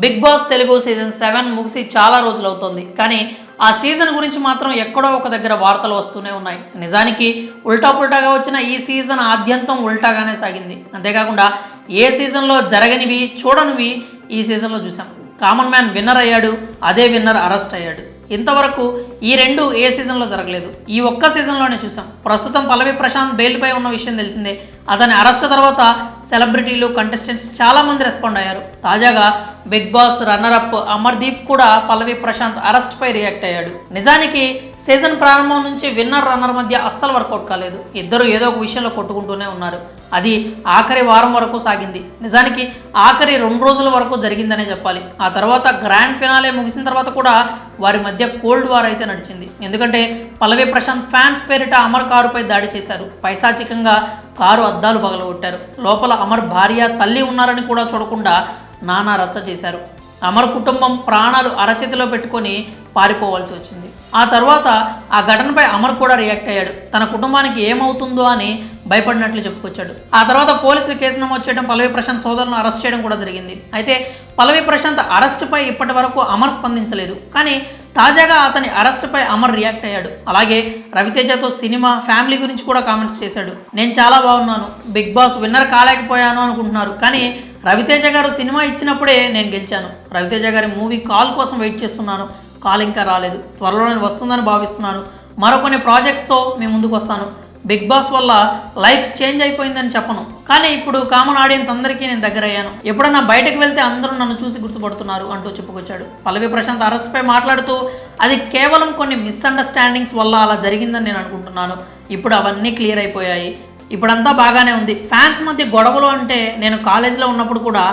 Big boss Telugu season 7 ముగిసి చాలా రోజులు అవుతుంది. కానీ ఆ సీజన్ గురించి మాత్రం ఎక్కడో ఒక దగ్గర వార్తలు వస్తూనే ఉన్నాయి. నిజానికి ఉల్టా పుల్టాగా వచ్చిన ఈ సీజన్ ఆద్యంతం ఉల్టాగానే సాగింది. అంతేకాకుండా ఏ సీజన్లో జరగనివి చూడనివి ఈ సీజన్లో చూసాం. కామన్ మ్యాన్ విన్నర్ అయ్యాడు, అదే విన్నర్ అరెస్ట్ అయ్యాడు. ఇంతవరకు ఈ రెండు ఏ సీజన్లో జరగలేదు. ఈ ఒక్క సీజన్లోనే చూసాం. ప్రస్తుతం పల్లవి ప్రశాంత్ బెయిల్పై ఉన్న విషయం తెలిసిందే. అతని అరెస్ట్ తర్వాత సెలబ్రిటీలు, కంటెస్టెంట్స్ చాలామంది రెస్పాండ్ అయ్యారు. తాజాగా బిగ్ బాస్ రన్నరప్ అమర్దీప్ కూడా పల్లవి ప్రశాంత్ అరెస్ట్పై రియాక్ట్ అయ్యాడు. నిజానికి సీజన్ ప్రారంభం నుంచి విన్నర్ రన్నర్ మధ్య అస్సలు వర్కౌట్ కాలేదు. ఇద్దరు ఏదో ఒక విషయంలో కొట్టుకుంటూనే ఉన్నారు. అది ఆఖరి వారం వరకు సాగింది. నిజానికి ఆఖరి 2 రోజుల వరకు జరిగిందనే చెప్పాలి. ఆ తర్వాత గ్రాండ్ ఫినాలే ముగిసిన తర్వాత కూడా వారి మధ్య కోల్డ్ వార్ అయితే నడిచింది. ఎందుకంటే పల్లవి ప్రశాంత్ ఫ్యాన్స్ పేరిట అమర్ కారుపై దాడి చేశారు. పైశాచికంగా కారు అద్దాలు పగలగొట్టారు. లోపల అమర్ భార్య, తల్లి ఉన్నారని కూడా చూడకుండా నానా రచ్చ చేశారు. అమర్ కుటుంబం ప్రాణాలు అరచేతిలో పెట్టుకొని పారిపోవాల్సి వచ్చింది. ఆ తర్వాత ఆ ఘటనపై అమర్ కూడా రియాక్ట్ అయ్యాడు. తన కుటుంబానికి ఏమవుతుందో అని భయపడినట్లు చెప్పుకొచ్చాడు. ఆ తర్వాత పోలీసులు కేసు నమోదు చేయడం, పల్లవి ప్రశాంత్ సోదరులను అరెస్ట్ చేయడం కూడా జరిగింది. అయితే పల్లవి ప్రశాంత్ అరెస్టుపై ఇప్పటి వరకు అమర్ స్పందించలేదు. కానీ తాజాగా అతని అరెస్టుపై అమర్ రియాక్ట్ అయ్యాడు. అలాగే రవితేజతో సినిమా, ఫ్యామిలీ గురించి కూడా కామెంట్స్ చేశాడు. నేను చాలా బాగున్నాను, బిగ్ బాస్ విన్నర్ కాలేకపోయాను అనుకుంటున్నారు, కానీ రవితేజ గారు సినిమా ఇచ్చినప్పుడే నేను గెలిచాను. రవితేజ గారి మూవీ కాల్ కోసం వెయిట్ చేస్తున్నాను. కాల్ ఇంకా రాలేదు. త్వరలో నేను వస్తుందని భావిస్తున్నాను. మరికొన్ని ప్రాజెక్ట్స్తో మీ ముందుకు వస్తాను. బిగ్ బాస్ వల్ల లైఫ్ చేంజ్ అయిపోయిందని చెప్పను, కానీ ఇప్పుడు కామన్ ఆడియన్స్ అందరికీ నేను దగ్గర అయ్యాను. ఎప్పుడన్నా బయటకు వెళ్తే అందరూ నన్ను చూసి గుర్తుపడుతున్నారు అంటూ చెప్పుకొచ్చాడు. పల్లవి ప్రశాంత్ అరెస్ట్పై మాట్లాడుతూ అది కేవలం కొన్ని మిస్అండర్స్టాండింగ్స్ వల్ల అలా జరిగిందని నేను అనుకుంటున్నాను. ఇప్పుడు అవన్నీ క్లియర్ అయిపోయాయి. ఇప్పుడంతా బాగానే ఉంది. ఫ్యాన్స్ మధ్య గొడవలు అంటే నేను కాలేజీలో ఉన్నప్పుడు కూడా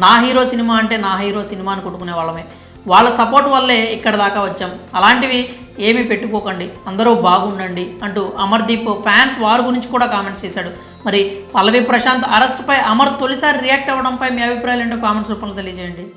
నా హీరో సినిమా అంటే నా హీరో సినిమా అని కొట్టుకునే వాళ్ళమే. వాళ్ళ సపోర్ట్ వల్లే ఇక్కడ దాకా వచ్చాం. అలాంటివి ఏమీ పెట్టుకోకండి, అందరూ బాగుండండి అంటూ అమర్దీప్ ఫ్యాన్స్ వార్ గురించి కూడా కామెంట్స్ చేశాడు. మరి పల్లవి ప్రశాంత్ అరెస్ట్పై అమర్ తొలిసారి రియాక్ట్ అవ్వడంపై మీ అభిప్రాయాలు ఏంటో కామెంట్స్ రూపంలో తెలియజేయండి.